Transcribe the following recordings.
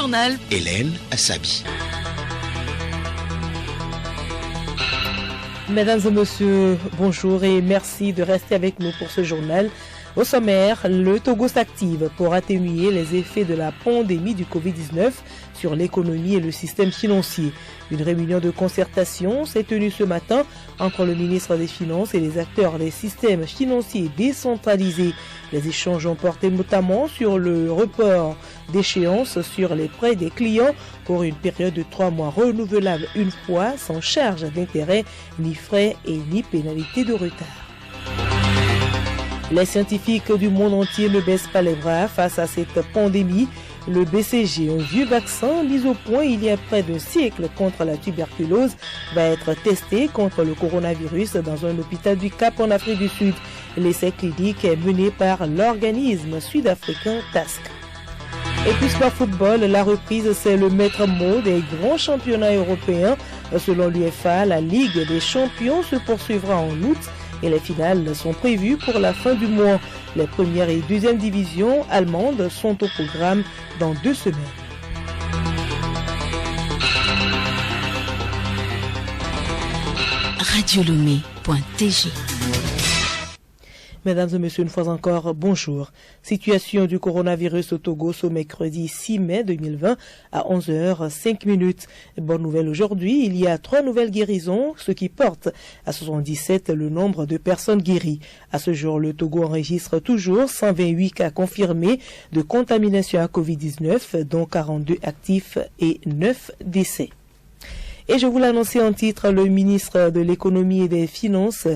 journal. Hélène Assabi. Mesdames et messieurs, bonjour et merci de rester avec nous pour ce journal. Au sommaire, le Togo s'active pour atténuer les effets de la pandémie du Covid-19 sur l'économie et le système financier. Une réunion de concertation s'est tenue ce matin entre le ministre des Finances et les acteurs des systèmes financiers décentralisés. Les échanges ont porté notamment sur le report d'échéance sur les prêts des clients pour une période de 3 mois renouvelable une fois sans charge d'intérêt, ni frais et ni pénalité de retard. Les scientifiques du monde entier ne baissent pas les bras face à cette pandémie. Le BCG, un vieux vaccin mis au point il y a près d'un siècle contre la tuberculose, va être testé contre le coronavirus dans un hôpital du Cap en Afrique du Sud. L'essai clinique est mené par l'organisme sud-africain TASC. Et puis sport football, la reprise c'est le maître mot des grands championnats européens. Selon l'UEFA, la Ligue des champions se poursuivra en août et les finales sont prévues pour la fin du mois. Les premières et deuxièmes divisions allemandes sont au programme dans 2 semaines. Radiolomé.tg. Mesdames et messieurs, une fois encore, bonjour. Situation du coronavirus au Togo ce mercredi 6 mai 2020 à 11h05. Bonne nouvelle aujourd'hui, il y a 3 nouvelles guérisons, ce qui porte à 77 le nombre de personnes guéries. À ce jour, le Togo enregistre toujours 128 cas confirmés de contamination à Covid-19, dont 42 actifs et 9 décès. Et je vous l'annonçais en titre, le ministre de l'économie et des finances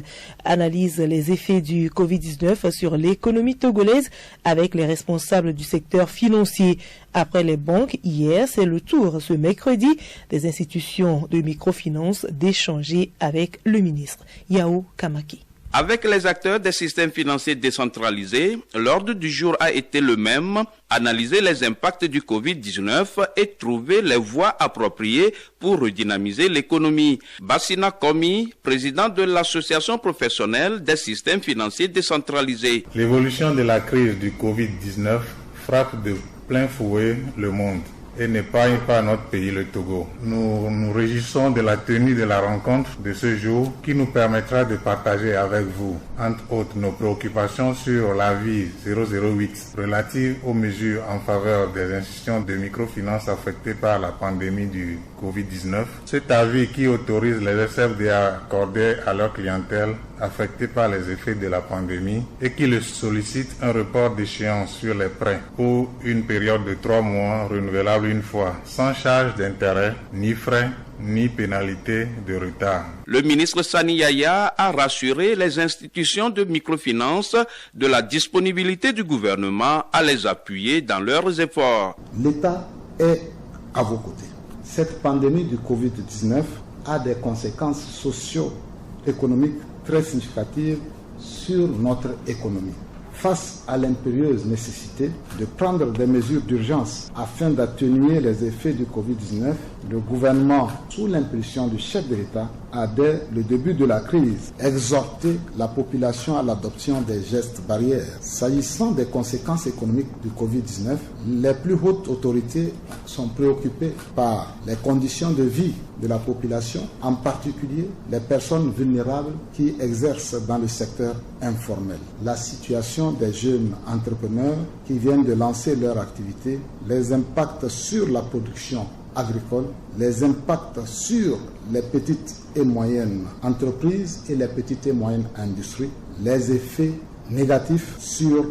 analyse les effets du Covid-19 sur l'économie togolaise avec les responsables du secteur financier. Après les banques, hier, c'est le tour ce mercredi des institutions de microfinance d'échanger avec le ministre Yao Kamaki. Avec les acteurs des systèmes financiers décentralisés, l'ordre du jour a été le même, analyser les impacts du Covid-19 et trouver les voies appropriées pour redynamiser l'économie. Bassina Komi, président de l'association professionnelle des systèmes financiers décentralisés. L'évolution de la crise du Covid-19 frappe de plein fouet le monde et n'épargne pas notre pays, le Togo. Nous nous réjouissons de la tenue de la rencontre de ce jour qui nous permettra de partager avec vous, entre autres, nos préoccupations sur l'avis 008 relative aux mesures en faveur des institutions de microfinance affectées par la pandémie du Covid-19. Cet avis qui autorise les SFD à accorder à leur clientèle affectée par les effets de la pandémie et qui le sollicite un report d'échéance sur les prêts pour une période de 3 mois renouvelable une fois, sans charge d'intérêt, ni frais, ni pénalité de retard. Le ministre Sani Yaya a rassuré les institutions de microfinance de la disponibilité du gouvernement à les appuyer dans leurs efforts. L'État est à vos côtés. Cette pandémie du Covid-19 a des conséquences socio-économiques très significatives sur notre économie. Face à l'impérieuse nécessité de prendre des mesures d'urgence afin d'atténuer les effets du Covid-19, le gouvernement, sous l'impulsion du chef de l'État, a dès le début de la crise exhorté la population à l'adoption des gestes barrières. S'agissant des conséquences économiques du Covid-19, les plus hautes autorités sont préoccupées par les conditions de vie de la population, en particulier les personnes vulnérables qui exercent dans le secteur informel. La situation des jeunes entrepreneurs qui viennent de lancer leur activité, les impacts sur la production agricole, les impacts sur les petites et moyennes entreprises et les petites et moyennes industries, les effets négatifs sur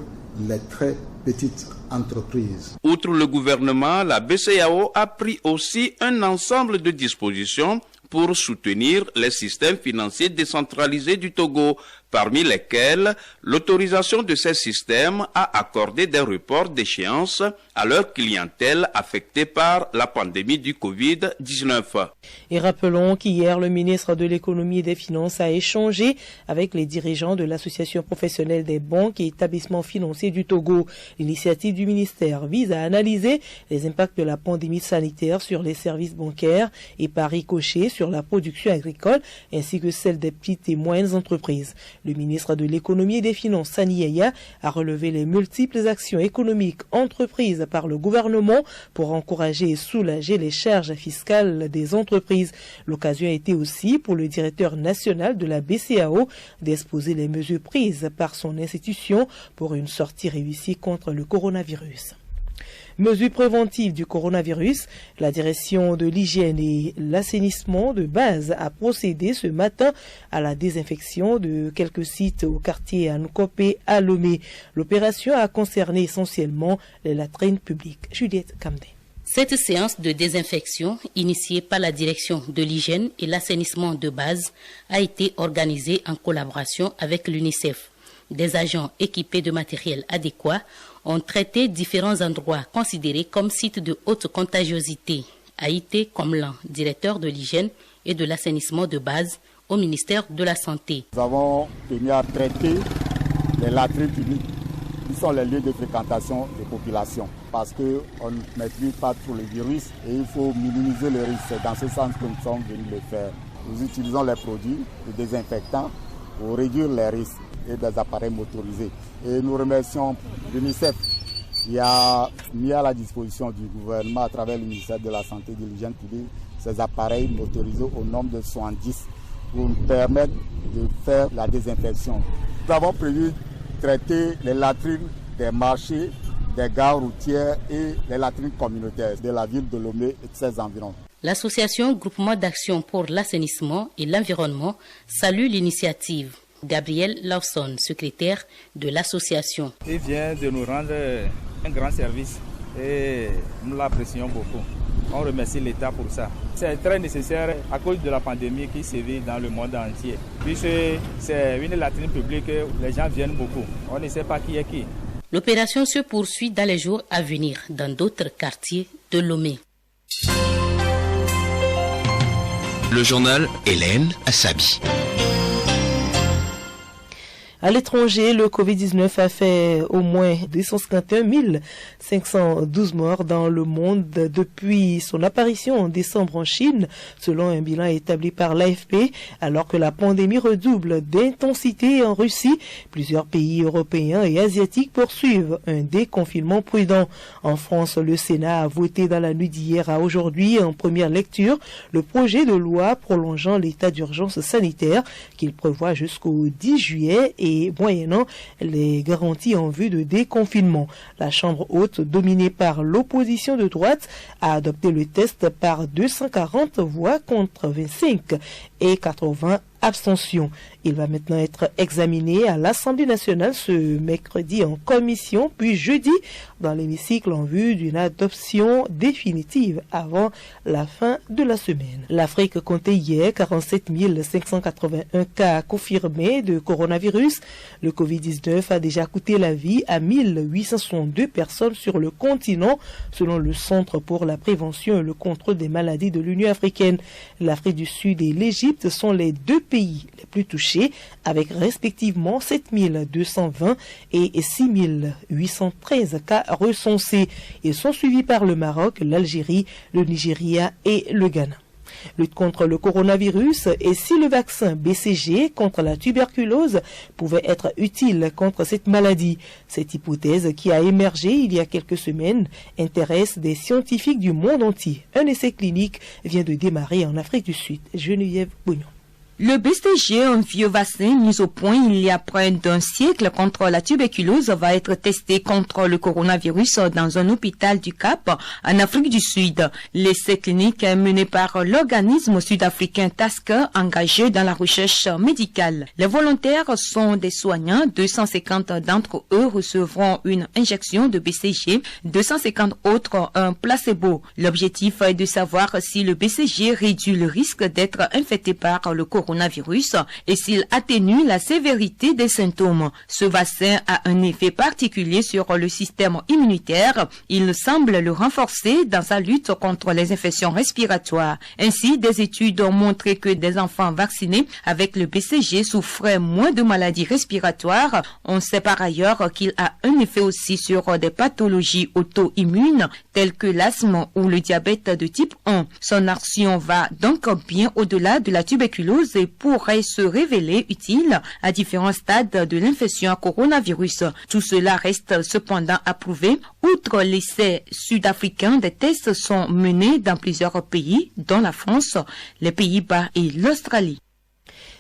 les très petites entreprises. Outre le gouvernement, la BCEAO a pris aussi un ensemble de dispositions pour soutenir les systèmes financiers décentralisés du Togo, parmi lesquels l'autorisation de ces systèmes à accorder des reports d'échéance à leur clientèle affectée par la pandémie du Covid-19. Et rappelons qu'hier, le ministre de l'économie et des finances a échangé avec les dirigeants de l'association professionnelle des banques et établissements financiers du Togo. L'initiative du ministère vise à analyser les impacts de la pandémie sanitaire sur les services bancaires et par ricochet sur la production agricole ainsi que celle des petites et moyennes entreprises. Le ministre de l'Économie et des Finances, Sani Yaya, a relevé les multiples actions économiques entreprises par le gouvernement pour encourager et soulager les charges fiscales des entreprises. L'occasion a été aussi pour le directeur national de la BCEAO d'exposer les mesures prises par son institution pour une sortie réussie contre le coronavirus. Mesures préventives du coronavirus, la direction de l'hygiène et l'assainissement de base a procédé ce matin à la désinfection de quelques sites au quartier Ankopé à Lomé. L'opération a concerné essentiellement les latrines publiques. Juliette Kamdé. Cette séance de désinfection, initiée par la direction de l'hygiène et l'assainissement de base, a été organisée en collaboration avec l'UNICEF. Des agents équipés de matériel adéquat ont traité différents endroits considérés comme sites de haute contagiosité. Haïté Komlan, directeur de l'hygiène et de l'assainissement de base au ministère de la Santé. Nous avons tenu à traiter les latrines publiques qui sont les lieux de fréquentation des populations parce qu'on ne maîtrise pas trop le virus et il faut minimiser les risques. C'est dans ce sens que nous sommes venus le faire. Nous utilisons les produits, les désinfectants pour réduire les risques et des appareils motorisés. Et nous remercions l'UNICEF qui a mis à la disposition du gouvernement à travers le ministère de la Santé et de l'Hygiène publique ces appareils motorisés au nombre de 70 pour nous permettre de faire la désinfection. Nous avons prévu traiter les latrines des marchés, des gares routières et les latrines communautaires de la ville de Lomé et de ses environs. L'association Groupement d'action pour l'assainissement et l'environnement salue l'initiative. Gabriel Lawson, secrétaire de l'association. Il vient de nous rendre un grand service et nous l'apprécions beaucoup. On remercie l'État pour ça. C'est très nécessaire à cause de la pandémie qui sévit dans le monde entier. Puisque c'est une latrine publique, les gens viennent beaucoup. On ne sait pas qui est qui. L'opération se poursuit dans les jours à venir dans d'autres quartiers de Lomé. Le journal Hélène Assabi. À l'étranger, le Covid-19 a fait au moins 251 512 morts dans le monde depuis son apparition en décembre en Chine, selon un bilan établi par l'AFP. Alors que la pandémie redouble d'intensité en Russie, plusieurs pays européens et asiatiques poursuivent un déconfinement prudent. En France, le Sénat a voté dans la nuit d'hier à aujourd'hui en première lecture le projet de loi prolongeant l'état d'urgence sanitaire qu'il prévoit jusqu'au 10 juillet et moyennant les garanties en vue de déconfinement. La Chambre haute, dominée par l'opposition de droite, a adopté le texte par 240 voix contre 25 et 80 abstentions. Il va maintenant être examiné à l'Assemblée nationale ce mercredi en commission, puis jeudi dans l'hémicycle en vue d'une adoption définitive avant la fin de la semaine. L'Afrique comptait hier 47 581 cas confirmés de coronavirus. Le Covid-19 a déjà coûté la vie à 1862 personnes sur le continent, selon le Centre pour la prévention et le contrôle des maladies de l'Union africaine. L'Afrique du Sud et l'Égypte sont les deux pays les plus touchés, avec respectivement 7220 et 6813 cas recensés. Ils sont suivis par le Maroc, l'Algérie, le Nigeria et le Ghana. Lutte contre le coronavirus et si le vaccin BCG contre la tuberculose pouvait être utile contre cette maladie. Cette hypothèse qui a émergé il y a quelques semaines intéresse des scientifiques du monde entier. Un essai clinique vient de démarrer en Afrique du Sud. Geneviève Bougnon. Le BCG, un vieux vaccin mis au point il y a près d'un siècle contre la tuberculose, va être testé contre le coronavirus dans un hôpital du Cap en Afrique du Sud. L'essai clinique est mené par l'organisme sud-africain Tasker, engagé dans la recherche médicale. Les volontaires sont des soignants. 250 d'entre eux recevront une injection de BCG, 250 autres un placebo. L'objectif est de savoir si le BCG réduit le risque d'être infecté par le coronavirus et s'il atténue la sévérité des symptômes. Ce vaccin a un effet particulier sur le système immunitaire. Il semble le renforcer dans sa lutte contre les infections respiratoires. Ainsi, des études ont montré que des enfants vaccinés avec le BCG souffraient moins de maladies respiratoires. On sait par ailleurs qu'il a un effet aussi sur des pathologies auto-immunes telles que l'asthme ou le diabète de type 1. Son action va donc bien au-delà de la tuberculose doses et pourrait se révéler utile à différents stades de l'infection à coronavirus. Tout cela reste cependant à prouver. Outre l'essai sud-africain, des tests sont menés dans plusieurs pays, dont la France, les Pays-Bas et l'Australie.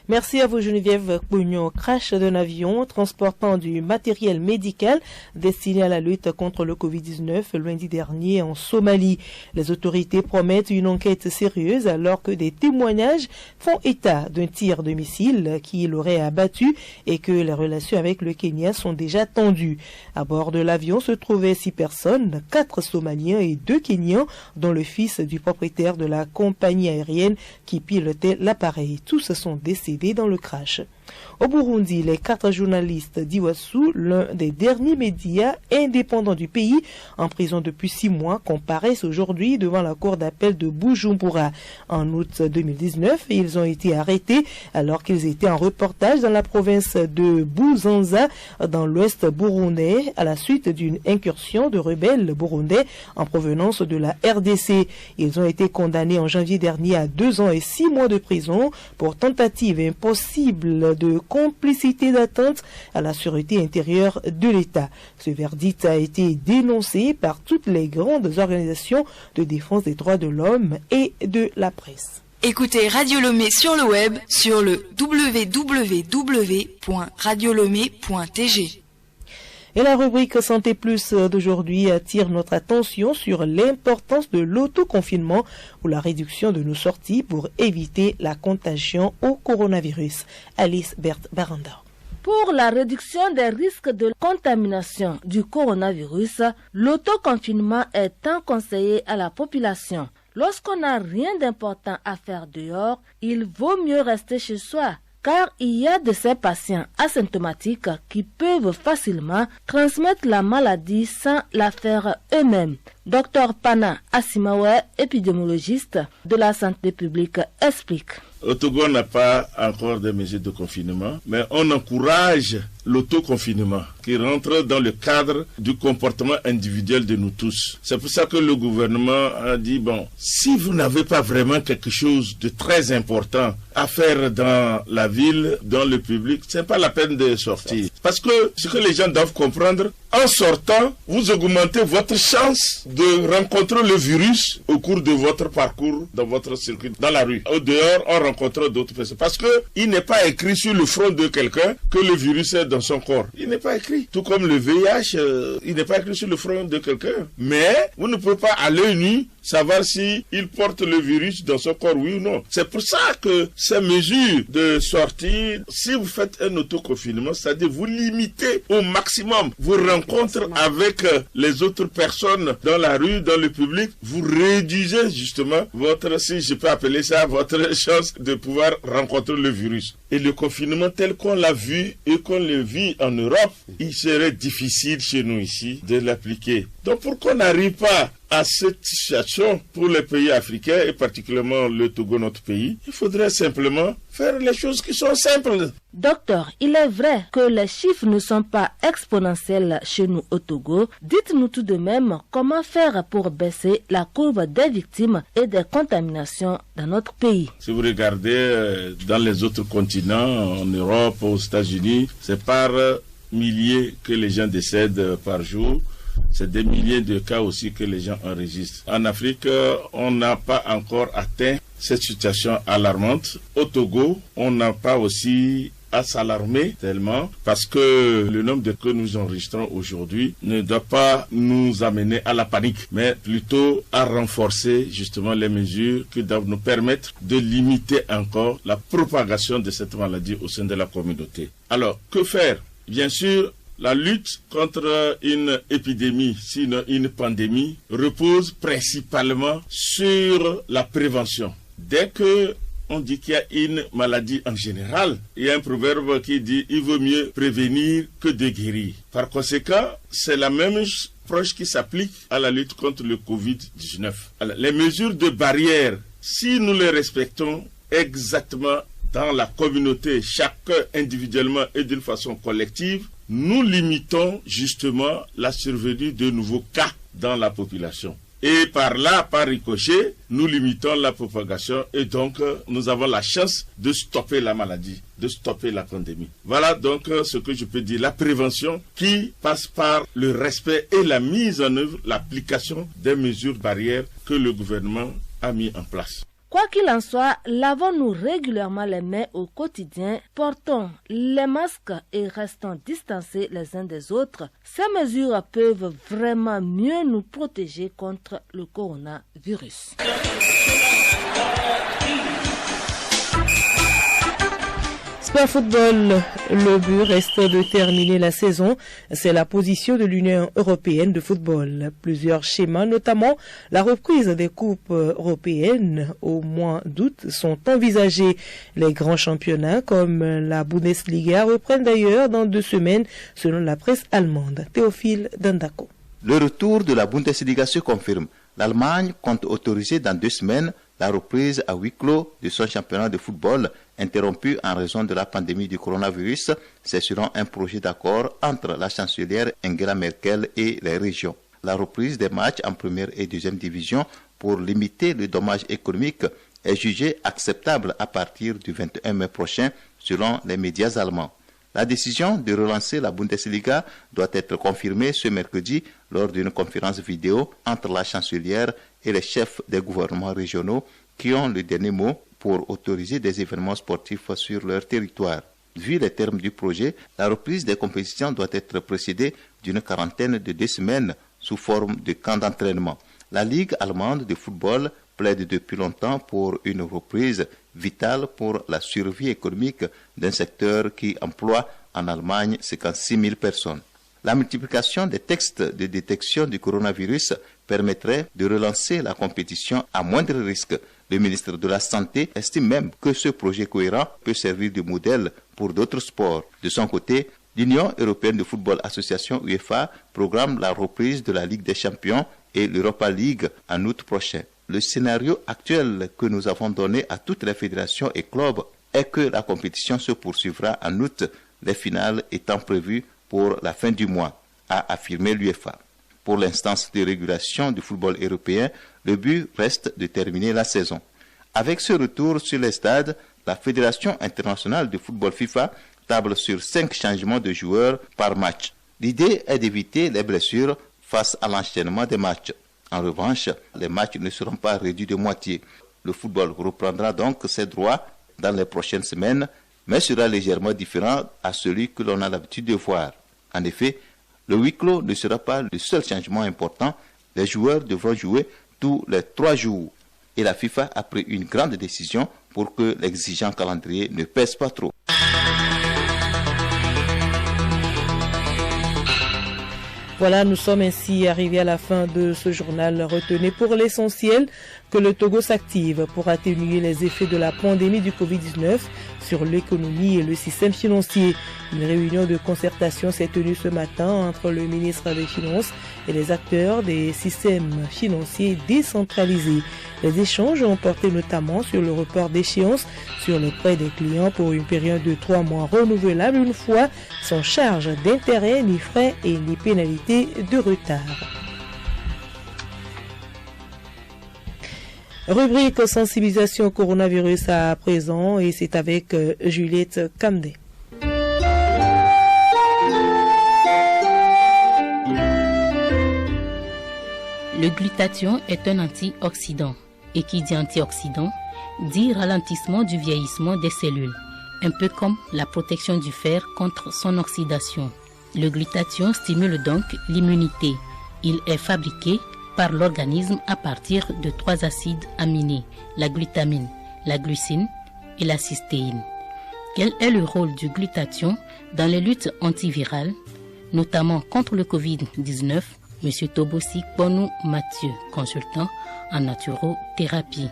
Merci à vous Geneviève Pognon. Crash d'un avion transportant du matériel médical destiné à la lutte contre le Covid-19 lundi dernier en Somalie. Les autorités promettent une enquête sérieuse alors que des témoignages font état d'un tir de missile qui l'aurait abattu et que les relations avec le Kenya sont déjà tendues. À bord de l'avion se trouvaient 6 personnes, 4 Somaliens et 2 Kenyans, dont le fils du propriétaire de la compagnie aérienne qui pilotait l'appareil. Tous sont décédés dans le crash. Au Burundi, les 4 journalistes d'Iwasu, l'un des derniers médias indépendants du pays, en prison depuis 6 mois, comparaissent aujourd'hui devant la cour d'appel de Bujumbura. En août 2019, ils ont été arrêtés alors qu'ils étaient en reportage dans la province de Buzanza, dans l'ouest burundais, à la suite d'une incursion de rebelles burundais en provenance de la RDC. Ils ont été condamnés en janvier dernier à 2 ans et 6 mois de prison pour tentative impossible de complicité d'atteinte à la sûreté intérieure de l'État. Ce verdict a été dénoncé par toutes les grandes organisations de défense des droits de l'homme et de la presse. Écoutez Radio Lomé sur le web sur le www.radiolomé.tg. Et la rubrique Santé Plus d'aujourd'hui attire notre attention sur l'importance de l'autoconfinement ou la réduction de nos sorties pour éviter la contagion au coronavirus. Alice Berthe Baranda. Pour la réduction des risques de contamination du coronavirus, l'autoconfinement est un conseiller à la population. Lorsqu'on n'a rien d'important à faire dehors, il vaut mieux rester chez soi. Car il y a de ces patients asymptomatiques qui peuvent facilement transmettre la maladie sans la faire eux-mêmes. Dr Pana Asimawe, épidémiologiste de la santé publique, explique. Au Togo, on n'a pas encore de mesures de confinement, mais on encourage l'autoconfinement qui rentre dans le cadre du comportement individuel de nous tous. C'est pour ça que le gouvernement a dit, bon, si vous n'avez pas vraiment quelque chose de très important à faire dans la ville, dans le public, c'est pas la peine de sortir. Parce que ce que les gens doivent comprendre, en sortant, vous augmentez votre chance de rencontrer le virus au cours de votre parcours dans votre circuit, dans la rue. Au dehors, on rencontre d'autres personnes. Parce que il n'est pas écrit sur le front de quelqu'un que le virus est dans son corps. Il n'est pas écrit. Tout comme le VIH, il n'est pas écrit sur le front de quelqu'un. Mais vous ne pouvez pas à l'œil nu savoir si il porte le virus dans son corps, oui ou non. C'est pour ça que ces mesures de sortie, si vous faites un autoconfinement, c'est-à-dire vous limitez au maximum vos rencontres avec les autres personnes dans la rue, dans le public, vous réduisez justement votre, si je peux appeler ça, votre chance de pouvoir rencontrer le virus. Et le confinement tel qu'on l'a vu et qu'on le vit en Europe, il serait difficile chez nous ici de l'appliquer. Donc pour qu'on n'arrive pas à cette situation pour les pays africains et particulièrement le Togo, notre pays, il faudrait simplement faire les choses qui sont simples. Docteur, il est vrai que les chiffres ne sont pas exponentiels chez nous au Togo. Dites-nous tout de même comment faire pour baisser la courbe des victimes et des contaminations dans notre pays. Si vous regardez dans les autres continents, en Europe, aux États-Unis, c'est par milliers que les gens décèdent par jour. C'est des milliers de cas aussi que les gens enregistrent. En Afrique, on n'a pas encore atteint cette situation alarmante. Au Togo, on n'a pas aussi à s'alarmer tellement parce que le nombre de cas que nous enregistrons aujourd'hui ne doit pas nous amener à la panique, mais plutôt à renforcer justement les mesures qui doivent nous permettre de limiter encore la propagation de cette maladie au sein de la communauté. Alors, que faire? Bien sûr, la lutte contre une épidémie, sinon une pandémie, repose principalement sur la prévention. Dès que on dit qu'il y a une maladie en général, il y a un proverbe qui dit « il vaut mieux prévenir que de guérir ». Par conséquent, c'est la même approche qui s'applique à la lutte contre le Covid-19. Alors, les mesures de barrière, si nous les respectons exactement dans la communauté, chacun individuellement et d'une façon collective, nous limitons justement la survenue de nouveaux cas dans la population. Et par là, par ricochet, nous limitons la propagation et donc nous avons la chance de stopper la maladie, de stopper la pandémie. Voilà donc ce que je peux dire, la prévention qui passe par le respect et la mise en œuvre, l'application des mesures barrières que le gouvernement a mis en place. Quoi qu'il en soit, lavons-nous régulièrement les mains au quotidien, portons les masques et restons distancés les uns des autres. Ces mesures peuvent vraiment mieux nous protéger contre le coronavirus. Sport football, le but reste de terminer la saison. C'est la position de l'Union européenne de football. Plusieurs schémas, notamment la reprise des coupes européennes au mois d'août, sont envisagés. Les grands championnats comme la Bundesliga reprennent d'ailleurs dans 2 semaines, selon la presse allemande. Théophile Dandako. Le retour de la Bundesliga se confirme. L'Allemagne compte autoriser dans 2 semaines la reprise à huis clos de son championnat de football interrompu en raison de la pandémie du coronavirus. C'est selon un projet d'accord entre la chancelière Angela Merkel et les régions. La reprise des matchs en première et deuxième division pour limiter le dommage économique est jugée acceptable à partir du 21 mai prochain selon les médias allemands. La décision de relancer la Bundesliga doit être confirmée ce mercredi lors d'une conférence vidéo entre la chancelière et les chefs des gouvernements régionaux qui ont le dernier mot pour autoriser des événements sportifs sur leur territoire. Vu les termes du projet, la reprise des compétitions doit être précédée d'une quarantaine de 2 semaines sous forme de camp d'entraînement. La Ligue allemande de football plaide depuis longtemps pour une reprise vitale pour la survie économique d'un secteur qui emploie en Allemagne 56 000 personnes. La multiplication des textes de détection du coronavirus permettrait de relancer la compétition à moindre risque. Le ministre de la Santé estime même que ce projet cohérent peut servir de modèle pour d'autres sports. De son côté, l'Union européenne de football association UEFA programme la reprise de la Ligue des champions et l'Europa League en août prochain. Le scénario actuel que nous avons donné à toutes les fédérations et clubs est que la compétition se poursuivra en août, les finales étant prévues pour la fin du mois, a affirmé l'UEFA. Pour l'instance de régulation du football européen, le but reste de terminer la saison. Avec ce retour sur les stades, la Fédération internationale de football FIFA table sur 5 changements de joueurs par match. L'idée est d'éviter les blessures face à l'enchaînement des matchs. En revanche, les matchs ne seront pas réduits de moitié. Le football reprendra donc ses droits dans les prochaines semaines, mais sera légèrement différent à celui que l'on a l'habitude de voir. En effet, le huis clos ne sera pas le seul changement important. Les joueurs devront jouer tous les 3 jours. Et la FIFA a pris une grande décision pour que l'exigeant calendrier ne pèse pas trop. Voilà, nous sommes ainsi arrivés à la fin de ce journal. Retenez pour l'essentiel que le Togo s'active pour atténuer les effets de la pandémie du Covid-19 sur l'économie et le système financier. Une réunion de concertation s'est tenue ce matin entre le ministre des Finances et les acteurs des systèmes financiers décentralisés. Les échanges ont porté notamment sur le report d'échéance sur les prêts des clients pour une période de 3 mois renouvelable une fois, sans charge d'intérêt, ni frais et ni pénalité de retard. Rubrique sensibilisation au coronavirus à présent et c'est avec Juliette Kamdé. Le glutathion est un antioxydant. Et qui dit antioxydant, dit ralentissement du vieillissement des cellules, un peu comme la protection du fer contre son oxydation. Le glutathion stimule donc l'immunité. Il est fabriqué par l'organisme à partir de 3 acides aminés, la glutamine, la glucine et la cystéine. Quel est le rôle du glutathion dans les luttes antivirales, notamment contre le Covid-19? M. Tobosi Bonou Mathieu, consultant en naturothérapie.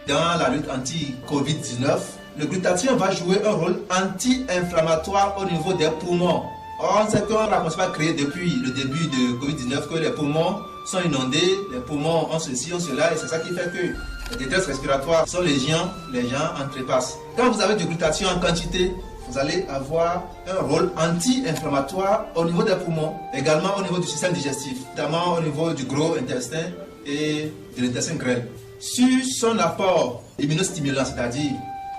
Dans la lutte anti-Covid-19, le glutathion va jouer un rôle anti-inflammatoire au niveau des poumons. Or, on sait qu'on n'a pas créé depuis le début de Covid-19 que les poumons sont inondés, les poumons ont ceci, ont cela, et c'est ça qui fait que les détresse respiratoires sont les gens entrepassent. Quand vous avez du glutathion en quantité, vous allez avoir un rôle anti-inflammatoire au niveau des poumons, également au niveau du système digestif, notamment au niveau du gros intestin et de l'intestin grêle. Sur son apport immunostimulant, c'est-à-dire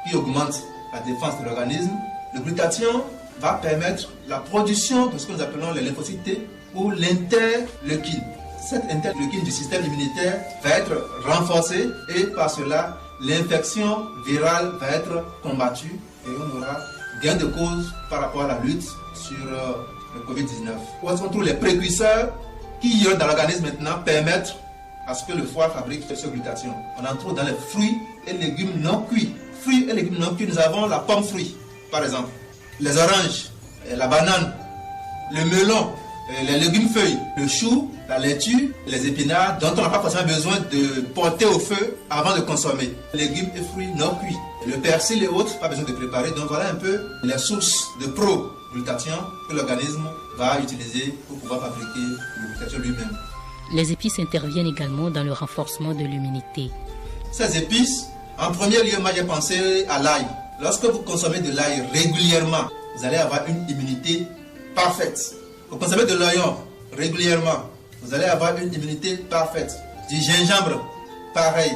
qui augmente la défense de l'organisme, le glutathion va permettre la production de ce que nous appelons les lymphocytes T ou l'interleukine. Cette interleukine du système immunitaire va être renforcée et par cela, l'infection virale va être combattue et on aura gain de cause par rapport à la lutte sur le Covid-19. Où est-ce qu'on trouve les précurseurs qui, dans l'organisme maintenant, permettent à ce que le foie fabrique ce glutathion? On en trouve dans les fruits et légumes non cuits. Fruits et légumes non cuits, nous avons la pomme fruit, par exemple, les oranges, la banane, le melon, les légumes feuilles, le chou, la laitue, les épinards, dont on n'a pas forcément besoin de porter au feu avant de consommer. Légumes et fruits non cuits. Le persil et autres, pas besoin de préparer. Donc voilà un peu les sources de pro-glutathion que l'organisme va utiliser pour pouvoir fabriquer le glutathion lui-même. Les épices interviennent également dans le renforcement de l'immunité. Ces épices, en premier lieu, moi j'ai pensé à l'ail. Lorsque vous consommez de l'ail régulièrement, vous allez avoir une immunité parfaite. Vous consommez de l'oignon régulièrement, vous allez avoir une immunité parfaite. Du gingembre, pareil.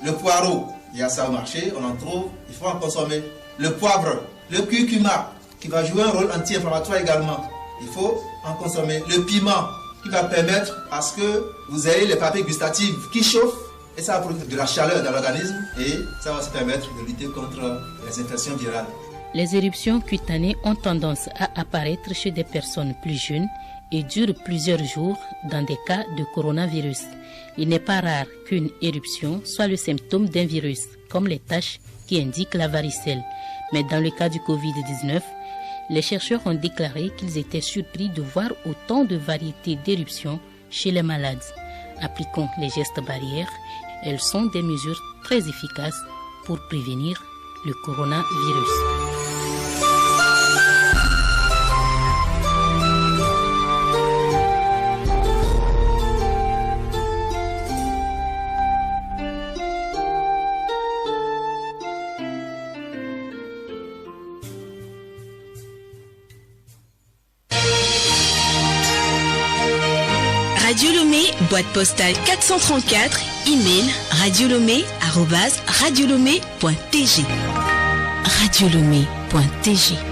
Le poireau, il y a ça au marché, on en trouve, il faut en consommer. Le poivre, le curcuma, qui va jouer un rôle anti-inflammatoire également, il faut en consommer. Le piment, qui va permettre à ce que vous ayez les papilles gustatives qui chauffent, et ça va produire de la chaleur dans l'organisme, et ça va aussi permettre de lutter contre les infections virales. Les éruptions cutanées ont tendance à apparaître chez des personnes plus jeunes et durent plusieurs jours dans des cas de coronavirus. Il n'est pas rare qu'une éruption soit le symptôme d'un virus, comme les taches qui indiquent la varicelle. Mais dans le cas du Covid-19, les chercheurs ont déclaré qu'ils étaient surpris de voir autant de variétés d'éruptions chez les malades. Appliquons les gestes barrières. Elles sont des mesures très efficaces pour prévenir le coronavirus. Radio Lomé, boîte postale 434, email radiolomé@radiolomé.tg. radiolomé.tg